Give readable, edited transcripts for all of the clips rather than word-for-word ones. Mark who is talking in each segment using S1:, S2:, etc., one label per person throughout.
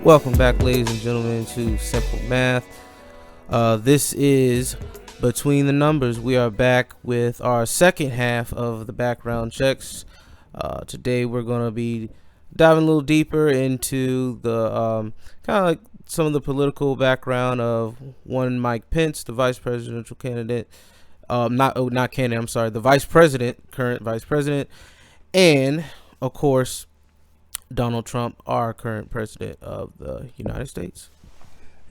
S1: Welcome back, ladies and gentlemen, to Simple Math. This is Between the Numbers. We are back with our second half of the background checks. Today we're going to be diving a little deeper into the kind of like some of the political background of one Mike Pence, the vice presidential candidate. Not candidate, I'm sorry, the vice president, current vice president, and of course Donald Trump, our current president of the United States.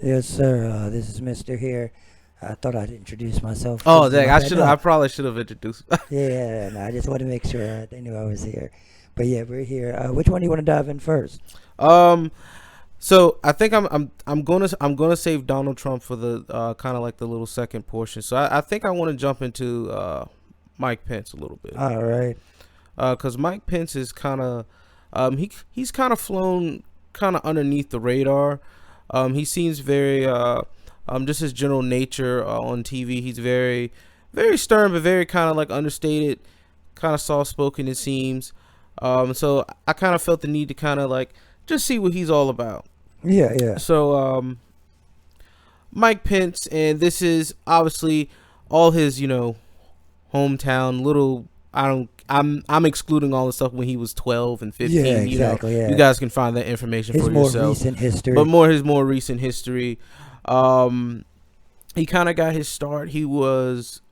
S2: Yes, sir. This is Mr. here. I thought I'd introduce myself.
S1: Oh, dang! I probably should have introduced.
S2: Yeah, no, I just wanted to make sure they knew I was here. But yeah, we're here. Which one do you want to dive in first?
S1: So I think I'm gonna save Donald Trump for the kind of like the little second portion. So I think I want to jump into Mike Pence a little bit.
S2: All right.
S1: Because Mike Pence is kind of he's kind of flown kind of underneath the radar. He seems very just his general nature on TV. He's very, very stern, but very kind of like understated, kind of soft spoken, it seems. So I kind of felt the need to kind of like just see what he's all about.
S2: Yeah.
S1: So Mike Pence, and this is obviously all his, hometown little. I'm excluding all the stuff when he was 12 and 15.
S2: Yeah, exactly.
S1: You guys can find that information for yourself.
S2: His more recent history.
S1: But his more recent history. He kind of got his start. He was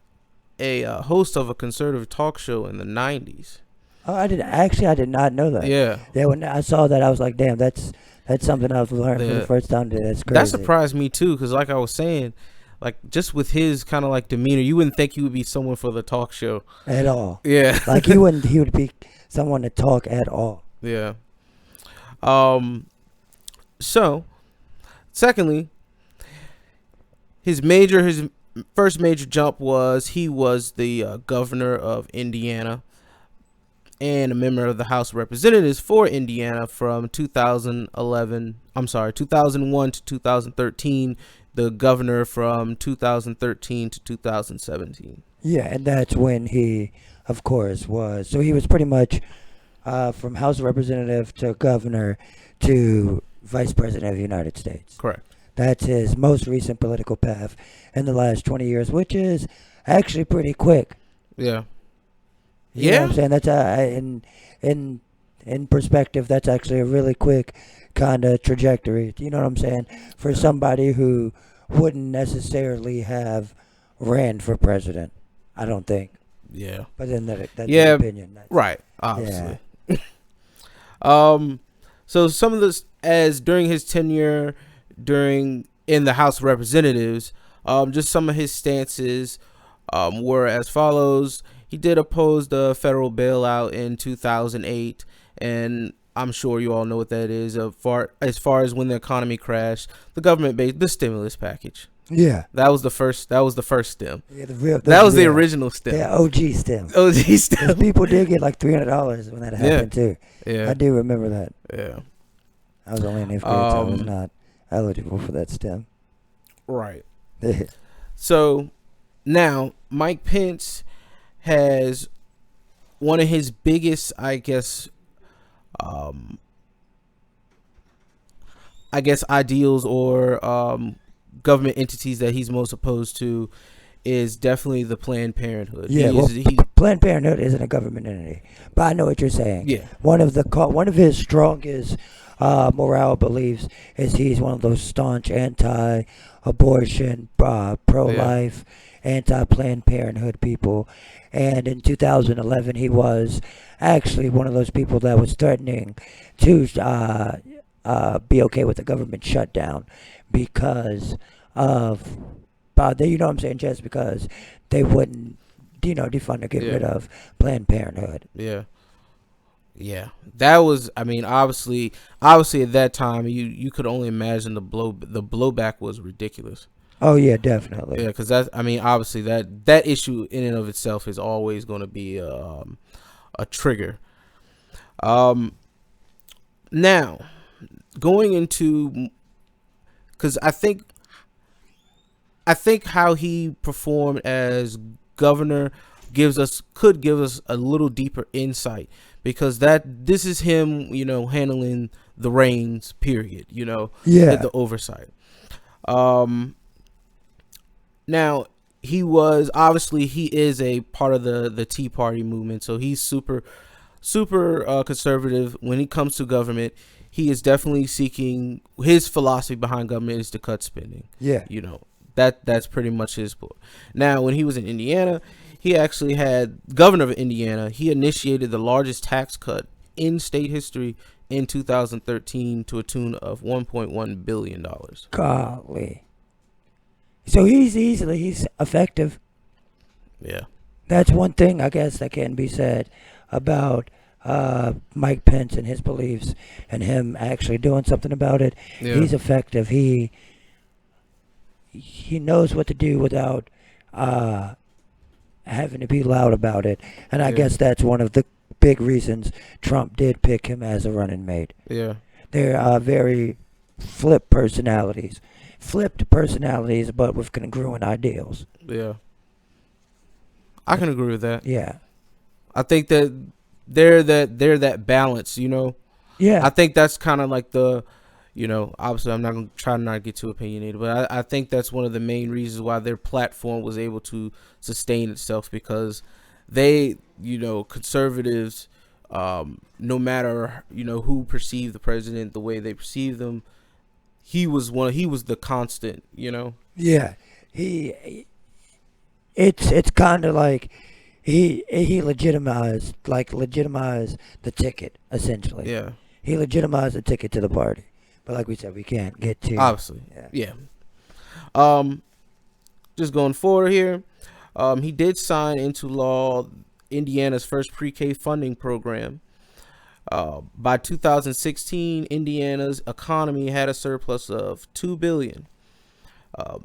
S1: a host of a conservative talk show in the 90s.
S2: Oh, I did not know that.
S1: Yeah.
S2: Yeah, when I saw that, I was like, damn, that's something I've learned for the first time today. That's crazy.
S1: That surprised me too, because like I was saying, like just with his kind of like demeanor, you wouldn't think he would be someone for the talk show
S2: at all.
S1: Yeah.
S2: Like he would be someone to talk at all.
S1: Yeah. So secondly, his first major jump was he was the governor of Indiana and a member of the House of Representatives for Indiana from 2001 to 2013, the governor from 2013 to 2017.
S2: Yeah, and that's when he, of course, was. So he was pretty much from House of Representative to governor to vice president of the United States.
S1: Correct. That's
S2: his most recent political path in the last 20 years, which is actually pretty quick.
S1: Yeah.
S2: You know what I'm saying? That's in perspective, that's actually a really quick kind of trajectory. You know what I'm saying? For somebody who wouldn't necessarily have ran for president, I don't think.
S1: Yeah.
S2: But then that's your opinion.
S1: Right. Obviously. Yeah. So some of this, as during his tenure in the House of Representatives, just some of his stances were as follows. He did oppose the federal bailout in 2008, and I'm sure you all know what that is. As far as when the economy crashed, the government based the stimulus package.
S2: Yeah,
S1: that was the first stem.
S2: Yeah,
S1: that was the original stem.
S2: Yeah, OG stem.
S1: OG stem.
S2: People did get like $300 when that happened too.
S1: Yeah,
S2: I do remember that.
S1: Yeah,
S2: I was only in 8th grade, so I was not eligible for that stem.
S1: Right. So now Mike Pence has one of his biggest, I guess ideals or government entities that he's most opposed to is definitely the Planned Parenthood.
S2: Yeah, Planned Parenthood isn't a government entity, but I know what you're saying.
S1: Yeah, one
S2: of his strongest morale beliefs is he's one of those staunch anti-abortion, pro-life, anti-Planned Parenthood people. And in 2011, he was actually one of those people that was threatening to be okay with the government shutdown because of, you know what I'm saying, just because they wouldn't, defund or get rid of Planned Parenthood.
S1: Yeah. Yeah, that was. I mean, obviously, at that time, you could only imagine the blowback was ridiculous.
S2: Oh yeah, definitely.
S1: Yeah, because obviously that issue in and of itself is always going to be a trigger. Now, going into, because I think how he performed as governor could give us a little deeper insight, because this is him, handling the reins, period,
S2: Yeah.
S1: the oversight. Um, Now, he is a part of the Tea Party movement, so he's super conservative when it comes to government. He is definitely seeking, his philosophy behind government is to cut spending.
S2: Yeah.
S1: That's pretty much his book. Now, when he was in Indiana, he actually had governor of Indiana. He initiated the largest tax cut in state history in 2013 to a tune of $1.1 billion.
S2: Golly. So he's effective.
S1: Yeah.
S2: That's one thing I guess that can be said about Mike Pence and his beliefs and him actually doing something about it.
S1: Yeah.
S2: He's effective. He knows what to do without having to be loud about it. And I guess that's one of the big reasons Trump did pick him as a running mate.
S1: Yeah.
S2: They're very flipped personalities, but with congruent ideals.
S1: Yeah. I can agree with that.
S2: Yeah.
S1: I think that they're that balance,
S2: Yeah.
S1: I think that's kind of like obviously I'm not going to try not to get too opinionated, but I think that's one of the main reasons why their platform was able to sustain itself, because they, conservatives, no matter, who perceived the president the way they perceived them, he was the constant,
S2: Yeah. It's kind of like he legitimized the ticket, essentially.
S1: Yeah.
S2: He legitimized the ticket to the party. But like we said, we can't get to...
S1: Obviously. Yeah. Just going forward here, he did sign into law Indiana's first pre-K funding program. By 2016, Indiana's economy had a surplus of $2 billion.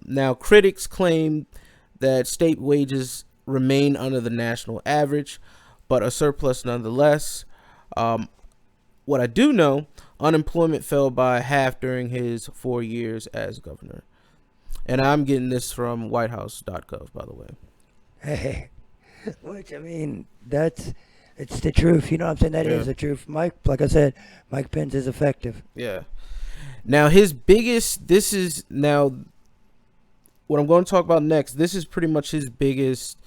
S1: Now, critics claim that state wages remain under the national average, but a surplus nonetheless. What I do know, unemployment fell by half during his 4 years as governor. And I'm getting this from whitehouse.gov, by the way.
S2: Hey, which, I mean, it's the truth. You know what I'm saying? That is the truth. Like I said, Mike Pence is effective.
S1: Yeah. Now, what I'm going to talk about next, this is pretty much his biggest,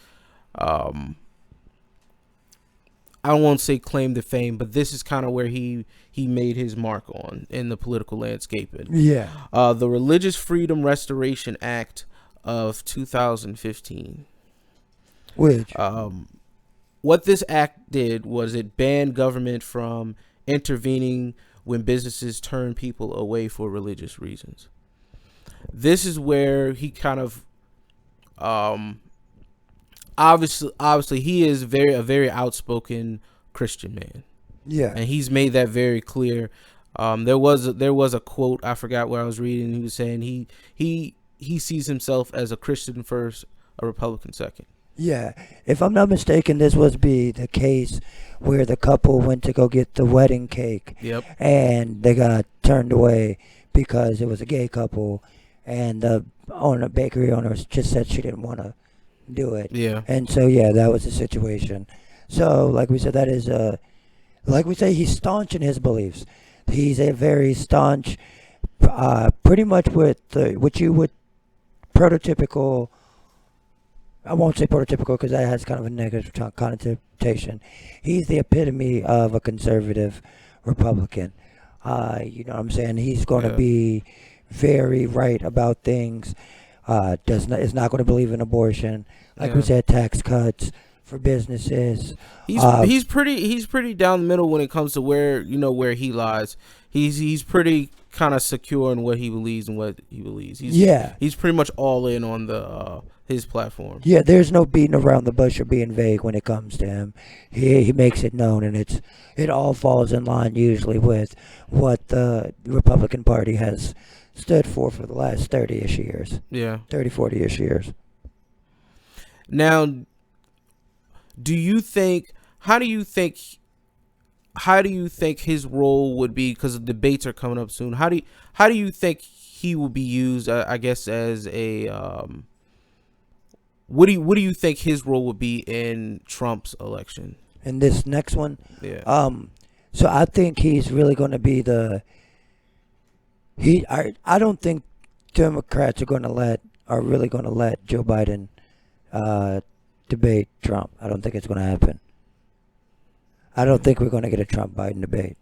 S1: I won't say claim to fame, but this is kind of where he made his mark on in the political landscape.
S2: Yeah.
S1: The Religious Freedom Restoration Act of 2015.
S2: Which?
S1: What this act did was it banned government from intervening when businesses turn people away for religious reasons. This is where he kind of, obviously he is a very outspoken Christian man.
S2: Yeah.
S1: And he's made that very clear. There was a quote, I forgot where I was reading. He was saying he sees himself as a Christian first, a Republican second.
S2: Yeah. If I'm not mistaken, this was the case where the couple went to go get the wedding cake.
S1: Yep.
S2: And they got turned away because it was a gay couple, and the bakery owner just said she didn't want to do it.
S1: Yeah.
S2: And so, yeah, that was the situation. So, like we said, that is like we say, he's staunch in his beliefs. He's a very staunch, pretty much with what you would prototypical. I won't say prototypical because that has kind of a negative connotation. He's the epitome of a conservative Republican. You know what I'm saying? He's going to be very right about things. Is not going to believe in abortion. Like we said, tax cuts for businesses.
S1: He's pretty down the middle when it comes to where he lies. He's pretty kind of secure in what he believes and what he believes. He's pretty much all in on the his platform.
S2: Yeah, there's no beating around the bush or being vague when it comes to him. He makes it known, and it all falls in line usually with what the Republican Party has stood for the last 30-ish years.
S1: Yeah.
S2: 30, 40-ish years.
S1: Now, how do you think his role would be, because the debates are coming up soon? How do you think he will be used, I guess, as a what do you think his role would be in Trump's election?
S2: And this next one,
S1: Yeah.
S2: so I think he's really going to be I don't think Democrats are really going to let Joe Biden debate Trump. I don't think it's going to happen. I don't think we're going to get a Trump Biden debate.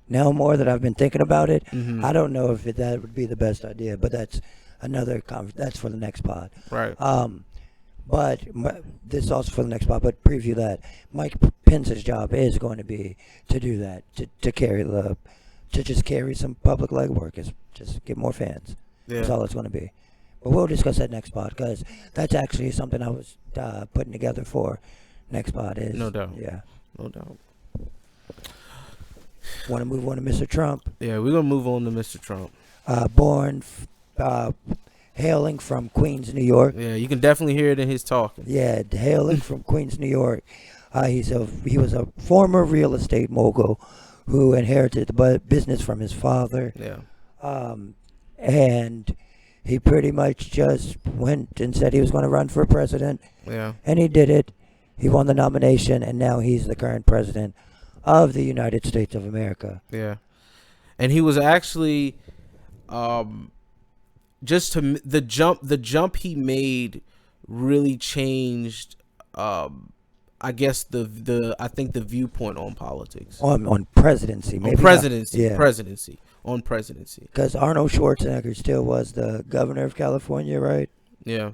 S2: Now more that I've been thinking about it, I don't know if that would be the best idea, but that's that's for the next pod.
S1: Right.
S2: But this is also for the next pod, but preview that. Mike Pence's job is going to be to do that, to just carry some public legwork, is just get more fans.
S1: Yeah.
S2: That's all it's going to be. But we'll discuss that next pod, because that's actually something I was putting together for next pod.
S1: No doubt.
S2: Yeah.
S1: No doubt.
S2: Want to move on to Mr. Trump?
S1: Yeah, we're gonna move on to Mr. Trump.
S2: Hailing from Queens, New York.
S1: Yeah, you can definitely hear it in his talking.
S2: Yeah, hailing from Queens, New York. He was a former real estate mogul who inherited the business from his father.
S1: Yeah.
S2: And he pretty much just went and said he was going to run for president.
S1: Yeah.
S2: And he did it. He won the nomination, and now he's the current president of the United States of America.
S1: Yeah. And he was actually just to the jump he made really changed I guess I think the viewpoint on politics.
S2: On presidency, maybe.
S1: On presidency.
S2: Yeah.
S1: Presidency. On presidency.
S2: Because Arnold Schwarzenegger still was the governor of California, right?
S1: Yeah.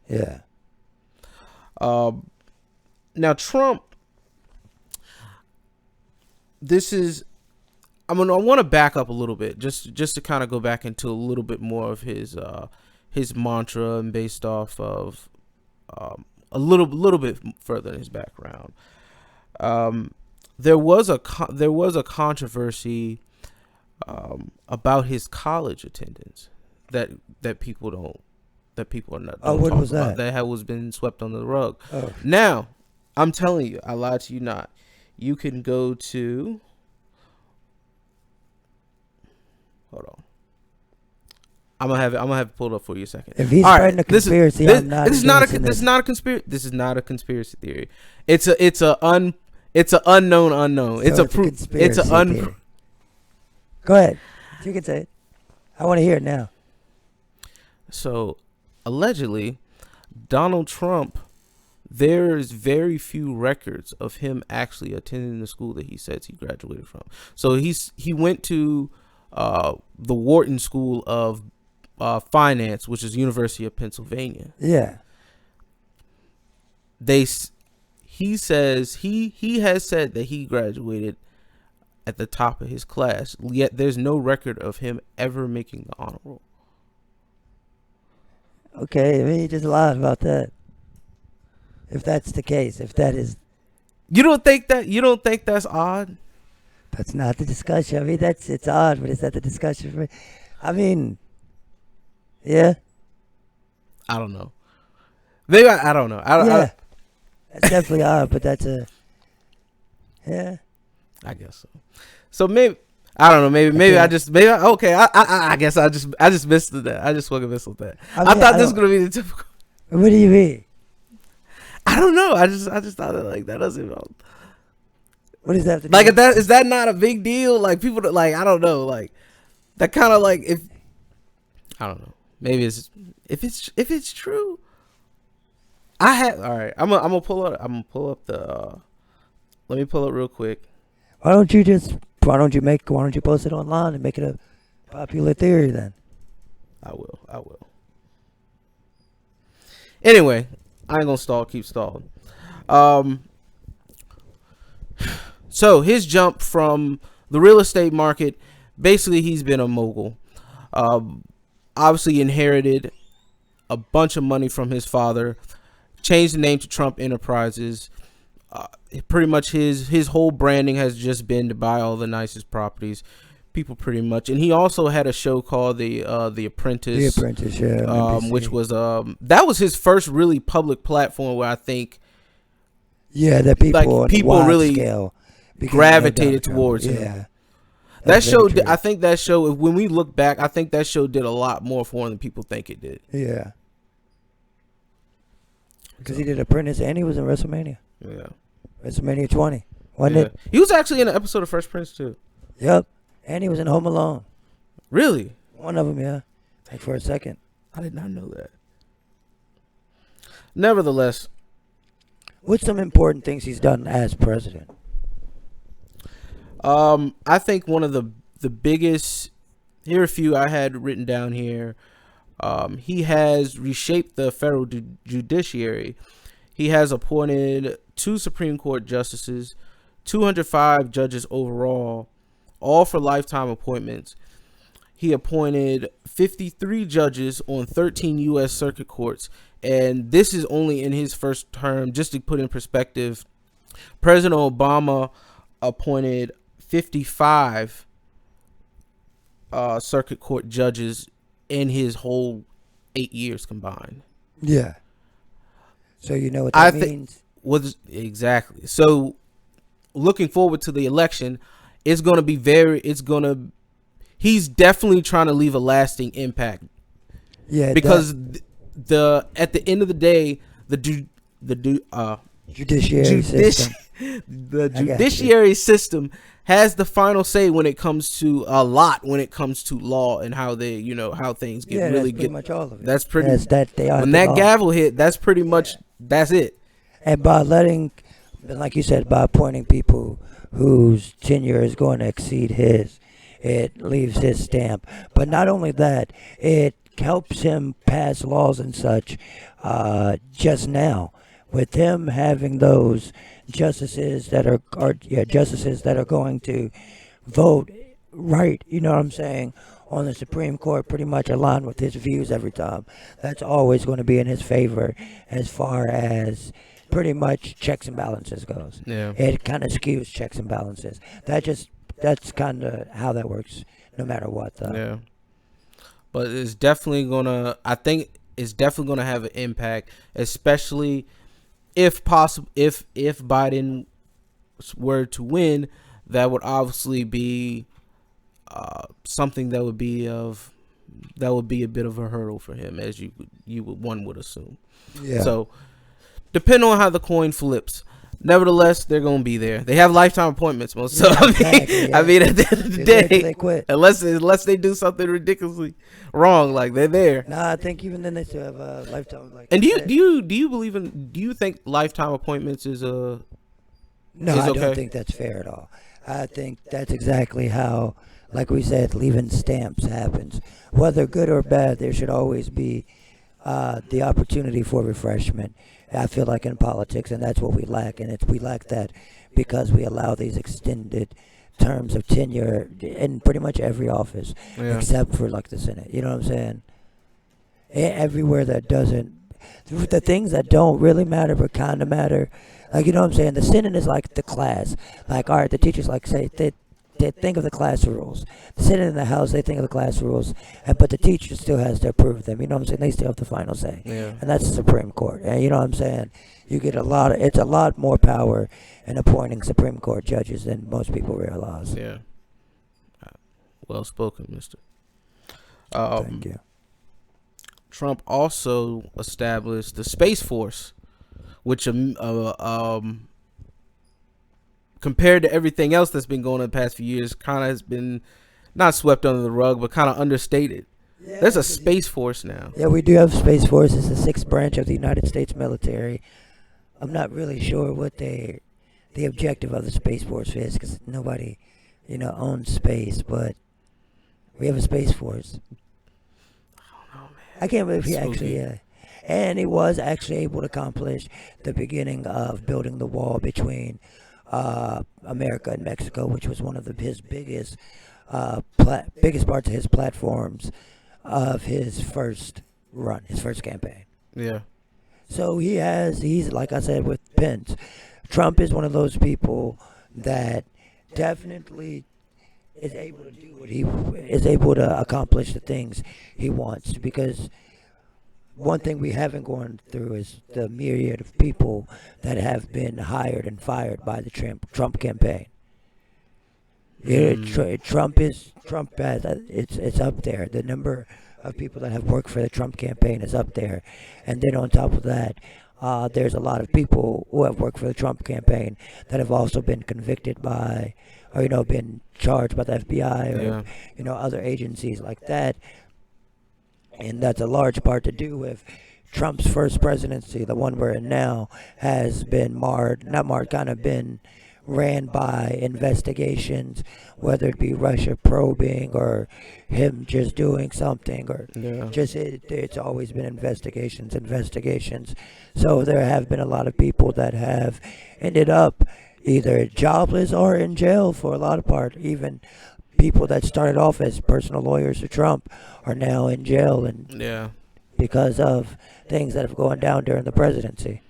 S2: Yeah.
S1: Now Trump, I want to back up a little bit just to kind of go back into a little bit more of his mantra, and based off of a little bit further in his background. There was a controversy about his college attendance that people are not.
S2: Oh, what was that?
S1: That was been swept under the rug.
S2: Oh.
S1: Now, I'm telling you, I lied to you not. You can go to. Hold on. I'm gonna have it pulled up for you a second.
S2: If he's spreading a conspiracy,
S1: this is not a conspiracy. This is not a conspiracy theory. It's a unknown unknown.
S2: So
S1: It's a
S2: Go ahead. You can say it. I want to hear it now.
S1: So, allegedly, Donald Trump, there's very few records of him actually attending the school that he says he graduated from. So he went to the Wharton School of Finance, which is University of Pennsylvania.
S2: Yeah.
S1: He says he has said that he graduated at the top of his class, yet there's no record of him ever making the honor roll.
S2: Okay, I mean, you just lied about that. If that's the case, if that is...
S1: You don't think that's odd?
S2: That's not the discussion. I mean, it's odd, but is that the discussion for me? I mean, yeah.
S1: I don't know. Maybe I don't know.
S2: That's definitely odd, but yeah.
S1: I guess so. So maybe I don't know. Maybe I guess I just missed that. I just fucking missed that. I thought this was gonna be the typical.
S2: What do you mean?
S1: I don't know. I just thought that that doesn't.
S2: What is that?
S1: Like is that not a big deal? Like people like I don't know. Like that kind of like if I don't know. Maybe if it's true. All right. I'm gonna pull up the. Let me pull it real quick.
S2: Why don't you post it online and make it a popular theory then?
S1: I will. Anyway, I ain't gonna keep stalling. So his jump from the real estate market, basically he's been a mogul. Obviously inherited a bunch of money from his father, changed the name to Trump Enterprises. Pretty much his whole branding has just been to buy all the nicest properties, people pretty much. And he also had a show called The Apprentice.
S2: The Apprentice, yeah.
S1: Which was that was his first really public platform where I think
S2: that people
S1: really
S2: scale
S1: gravitated towards him.
S2: Yeah.
S1: That show, I think that show, when we look back, I think that show did a lot more for him than people think it did.
S2: Yeah. Because he did Apprentice and he was in WrestleMania.
S1: Yeah.
S2: WrestleMania 20, wasn't
S1: Yeah,
S2: it?
S1: he was actually in an episode of Fresh Prince too.
S2: Yep. And he was in Home Alone.
S1: Really?
S2: One of them, yeah. Like for a second.
S1: I did not know that. Nevertheless,
S2: What's some important things he's done as president?
S1: I think one of the biggest. Here are a few I had written down here. He has reshaped the federal judiciary. He has appointed 2 Supreme Court justices, 205 judges overall, all for lifetime appointments. He appointed 53 judges on 13 U.S. circuit courts, and this is only in his first term. Just to put in perspective, President Obama appointed 55 circuit court judges in his whole 8 years combined.
S2: Yeah. So you know what that means?
S1: Exactly. So looking forward to the election, he's definitely trying to leave a lasting impact.
S2: Yeah.
S1: Because at the end of the day, the
S2: judiciary system.
S1: The judiciary system has the final say when it comes to law and how they, how things get
S2: that's
S1: really
S2: pretty much all of it.
S1: That's pretty.
S2: When
S1: that gavel hit, that's pretty much that's it.
S2: And by like you said, by appointing people whose tenure is going to exceed his, it leaves his stamp. But not only that, it helps him pass laws and such. Just now, with him having those justices that are going to vote right, you know what I'm saying, on the Supreme Court, pretty much aligned with his views every time. That's always going to be in his favor as far as pretty much checks and balances goes.
S1: Yeah.
S2: It kind of skews checks and balances. That's kind of how that works, no matter what, though.
S1: Yeah. But it's definitely I think it's definitely gonna have an impact, especially if possible. If Biden were to win, that would obviously be something that would be a bit of a hurdle for him, as one would assume.
S2: Yeah.
S1: So, depending on how the coin flips. Nevertheless, they're gonna be there. They have lifetime appointments, most. So I mean, at the end of the day, unless they do something ridiculously wrong, like they're there.
S2: Nah, I think even then they still have a lifetime. Like,
S1: and do you think lifetime appointments is
S2: No,
S1: I
S2: don't think that's fair at all. I think that's exactly how, like we said, leaving stamps happens. Whether good or bad, there should always be the opportunity for refreshment. I feel like in politics, and that's what we lack, and we lack that because we allow these extended terms of tenure in pretty much every office, except for like the Senate. You know what I'm saying? Everywhere that doesn't, the things that don't really matter but kind of matter, like, you know what I'm saying? The Senate is like the class. Like, all right, the teachers say they think of the class rules. Sitting in the House, they think of the class rules, but the teacher still has to approve them. You know what I'm saying? They still have the final say, and that's the Supreme Court. And you know what I'm saying? You get it's a lot more power in appointing Supreme Court judges than most people realize.
S1: Yeah. Well spoken, Mister.
S2: Thank you.
S1: Trump also established the Space Force, which compared to everything else that's been going on the past few years, kind of has been not swept under the rug, but kind of understated. Yeah, there's a Space Force now.
S2: Yeah, we do have Space Force. It's the 6th branch of the United States military. I'm not really sure what the objective of the Space Force is, because nobody, owns space, but we have a Space Force.
S1: I don't know, man.
S2: I can't believe he actually, and he was actually able to accomplish the beginning of building the wall between America and Mexico, which was one of his biggest parts of his platforms of his first run, his first campaign.
S1: Yeah.
S2: So he's like I said with Pence, Trump is one of those people that definitely is able to do what he is able to accomplish the things he wants, because one thing we haven't gone through is the myriad of people that have been hired and fired by the Trump campaign. Trump has it's up there. The number of people that have worked for the Trump campaign is up there, and then on top of that, there's a lot of people who have worked for the Trump campaign that have also been convicted by, or been charged by the FBI or
S1: Yeah.
S2: other agencies like that, and that's a large part to do with Trump's first presidency, the one we're in now, has been not marred, kind of been ran by investigations, whether it be Russia probing or him just doing something, or
S1: Yeah.
S2: just it's always been investigations. So there have been a lot of people that have ended up either jobless or in jail for a lot of part. Even people that started off as personal lawyers for Trump are now in jail, and
S1: Yeah.
S2: because of things that have gone down during the presidency.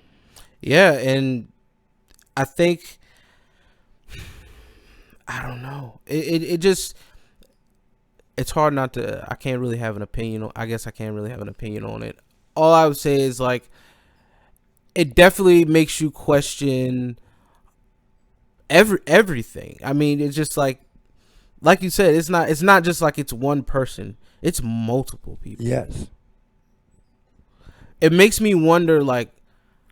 S1: Yeah, and I think I don't know. It just it's hard not to. I can't really have an opinion. I guess I can't really have an opinion on it. All I would say is like it definitely makes you question everything. I mean, it's just like you said, it's not just like it's one person. It's multiple people.
S2: Yes.
S1: It makes me wonder like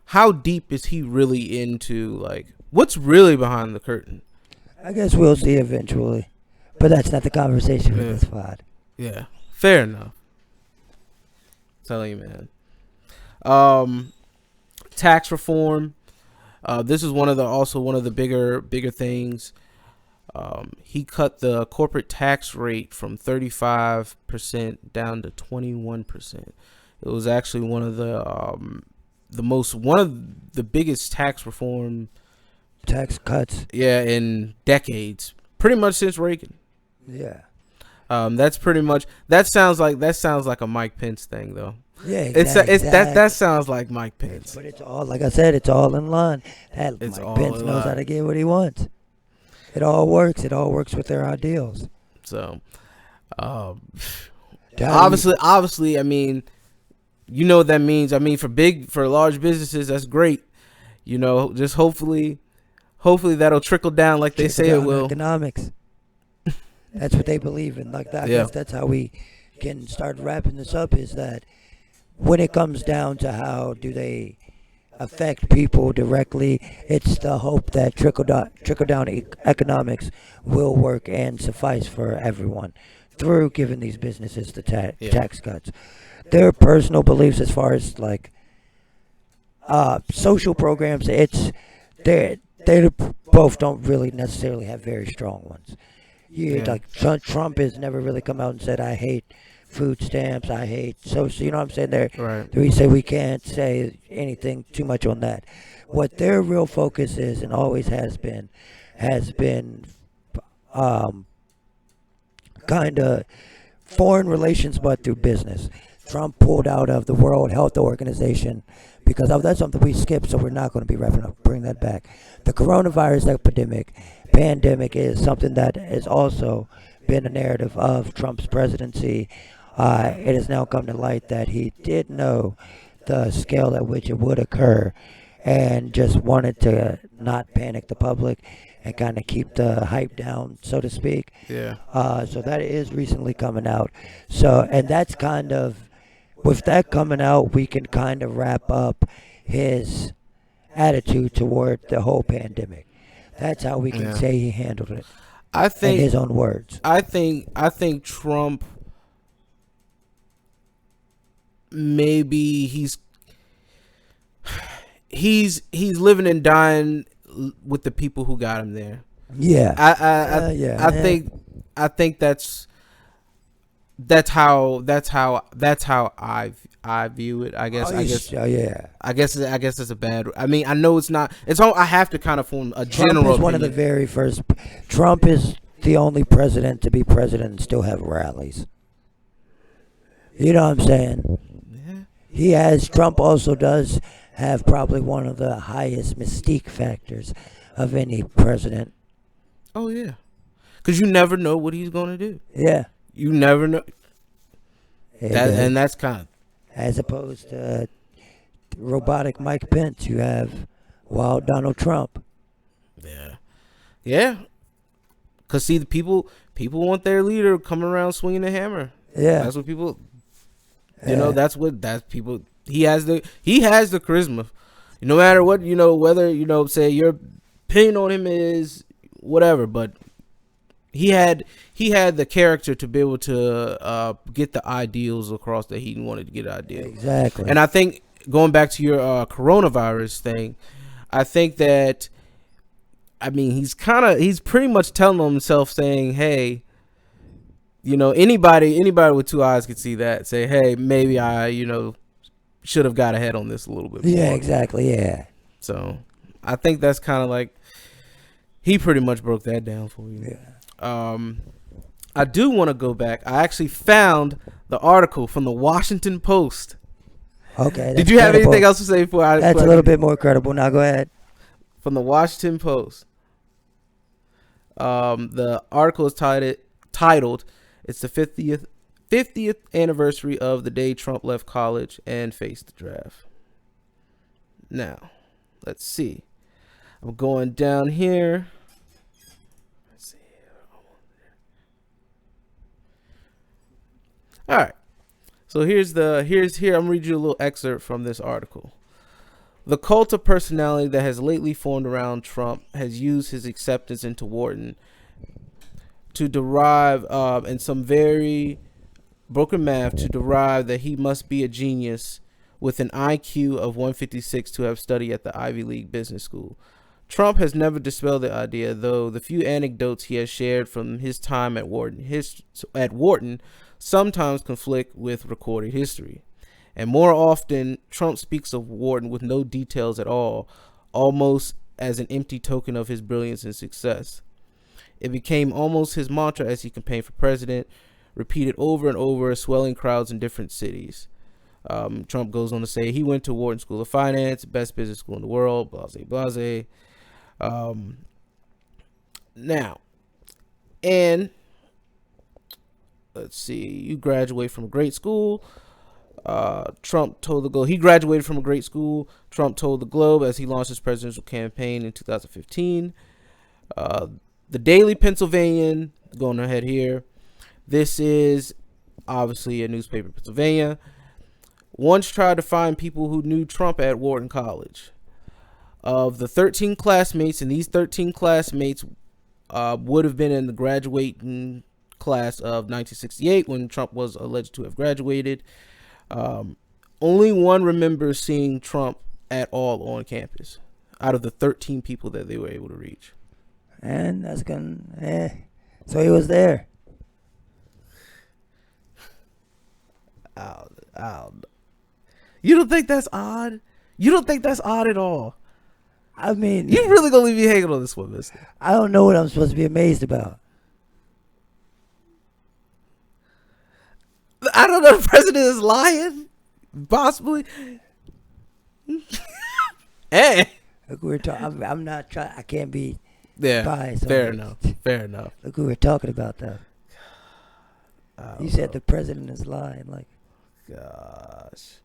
S1: how deep is he really into like what's really behind the curtain?
S2: I guess we'll see eventually. But that's not the conversation with this pod.
S1: Yeah. Fair enough. Telling you, man. Tax reform. This is one of the bigger things. He cut the corporate tax rate from 35% down to 21%. It was actually one of the biggest tax reform
S2: Tax cuts.
S1: yeah in decades, pretty much since Reagan.
S2: Yeah.
S1: That's pretty much that sounds like a Mike Pence thing though.
S2: Yeah,
S1: It's
S2: exactly.
S1: that sounds like Mike Pence.
S2: But it's all, like I said, it's all in line.
S1: It's
S2: Mike
S1: all
S2: Pence
S1: in
S2: knows how
S1: line.
S2: to get what he wants. It all works. It all works with their ideals.
S1: So, um,
S2: Daddy-
S1: obviously, I mean, you know what that means. I mean, for large businesses, that's great. Just hopefully that'll trickle down like they say it
S2: trickle-down
S1: will.
S2: Economics. That's what they believe in. Like that. I
S1: Yeah.
S2: guess that's how we can start wrapping this up. Is that when it comes down to how do they affect people directly, it's the hope that trickle down economics will work and suffice for everyone through giving these businesses the tax cuts. Their personal beliefs as far as like social programs, they both don't really necessarily have very strong ones.
S1: Yeah.
S2: Like Trump has never really come out and said I hate food stamps, I hate social. You know what I'm saying?
S1: Right.
S2: We say we can't say anything too much on that. What their real focus is and always has been kind of foreign relations, but through business. Trump pulled out of the World Health Organization because of that's something we skipped, so we're not going to be wrapping up. Bring that back. The coronavirus pandemic is something that has also been a narrative of Trump's presidency. It has now come to light that he did know the scale at which it would occur and just wanted to not panic the public and kind of keep the hype down, so to speak.
S1: Yeah.
S2: So that is recently coming out. So, and that's kind of, with that coming out, we can kind of wrap up his attitude toward the whole pandemic. That's how we can say he handled it.
S1: I
S2: In
S1: think
S2: his own words.
S1: I think Trump maybe he's living and dying with the people who got him there.
S2: Yeah.
S1: I think that's how I view it. I guess I guess it's a bad. I mean, I know it's not. It's all. I have to kind of form a general.
S2: Trump is one of the
S1: opinion.
S2: very first. Trump is the only president to be president and still have rallies. You know what I'm saying?
S1: Yeah.
S2: Trump also does have probably one of the highest mystique factors of any president.
S1: Oh yeah, because you never know what he's gonna do.
S2: Yeah.
S1: You never know.
S2: And
S1: That's kind of.
S2: as opposed to robotic Mike Pence, you have wild Donald Trump.
S1: Yeah. Yeah. Cause see, the people want their leader coming around swinging the hammer.
S2: Yeah.
S1: That's what people. That's people. He has the charisma No matter what, whether, say your opinion on him is whatever, but he had the character to be able to get the ideals across that he wanted to get ideals.
S2: Exactly.
S1: And I think going back to your coronavirus thing, I think that, he's pretty much telling himself, saying, hey, anybody with two eyes could see that, say, hey, maybe I, should have got ahead on this a little bit more.
S2: Yeah, exactly. Yeah.
S1: So I think that's kind of like, he pretty much broke that down for you.
S2: Yeah.
S1: I do want to go back. I actually found the article from the Washington Post.
S2: Okay.
S1: Did you have anything else to say before I?
S2: That's a little bit more credible. Now go ahead.
S1: From the Washington Post. The article is titled "It's the 50th anniversary of the day Trump left college and faced the draft." Now, let's see. I'm going down here. Let's see. All right. So here's I'm gonna read you a little excerpt from this article. The cult of personality that has lately formed around Trump has used his acceptance into Wharton to derive, in some very broken math, to derive that he must be a genius with an IQ of 156 to have studied at the Ivy League Business School. Trump has never dispelled the idea, though the few anecdotes he has shared from his time at Wharton sometimes conflict with recorded history. And more often, Trump speaks of Wharton with no details at all, almost as an empty token of his brilliance and success. It became almost his mantra as he campaigned for president, repeated over and over, swelling crowds in different cities. Trump goes on to say he went to Wharton School of Finance, best business school in the world, blase, blase. Now, and let's see, you graduate from a great school. Trump told the Globe he graduated from a great school. Trump told the Globe as he launched his presidential campaign in 2015. The Daily Pennsylvanian, going ahead here. This is obviously a newspaper in Pennsylvania. Once tried to find people who knew Trump at Wharton College. Of the 13 classmates, and these 13 classmates would have been in the graduating class of 1968 when Trump was alleged to have graduated. Only one remembers seeing Trump at all on campus out of the 13 people that they were able to reach.
S2: And so he was there.
S1: You don't think that's odd? You don't think that's odd at all?
S2: I mean,
S1: you really gonna leave me hanging on this one, mister?
S2: I don't know what I'm supposed to be amazed about.
S1: I don't know. The president is lying, possibly. Hey,
S2: look, we're talking. I'm not trying. I can't be.
S1: Yeah,
S2: biased.
S1: Fair enough. Fair enough.
S2: Look, we were talking about that. You said the president is lying. Like,
S1: gosh,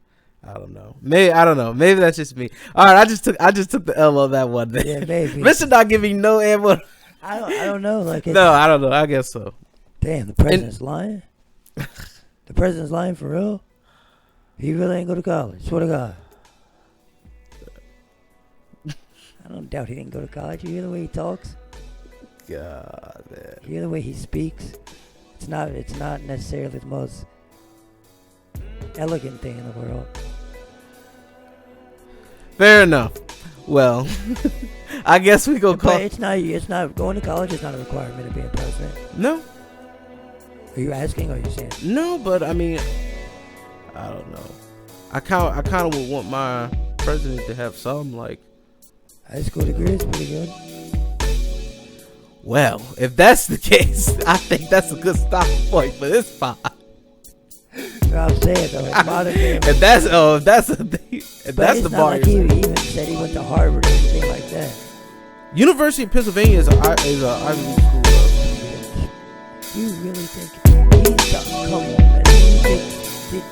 S1: I don't know. Maybe that's just me. All right, I just took the L on that one. Then.
S2: Yeah, maybe.
S1: Mister not giving no ammo.
S2: I don't know. Like,
S1: no, I don't know. I guess so.
S2: Damn, the president's lying. The president's lying for real? He really ain't go to college. Swear to God. I don't doubt he didn't go to college. You hear the way he talks?
S1: God, man.
S2: You hear the way he speaks? It's not necessarily the most elegant thing in the world.
S1: Fair enough. Well, I guess we go call.
S2: But it's not going to college is not a requirement of being president.
S1: No.
S2: Are you asking or are you saying?
S1: No, but I mean, I don't know. I kind of would want my president to have some, like,
S2: high school degree is pretty good.
S1: Well, if that's the case, I think that's a good stopping point for this pod.
S2: I'm saying though,
S1: if that's the bar.
S2: Like he even said he went to Harvard or anything like that.
S1: University of Pennsylvania is a Ivy League school.
S2: You really think he's come on, man? You think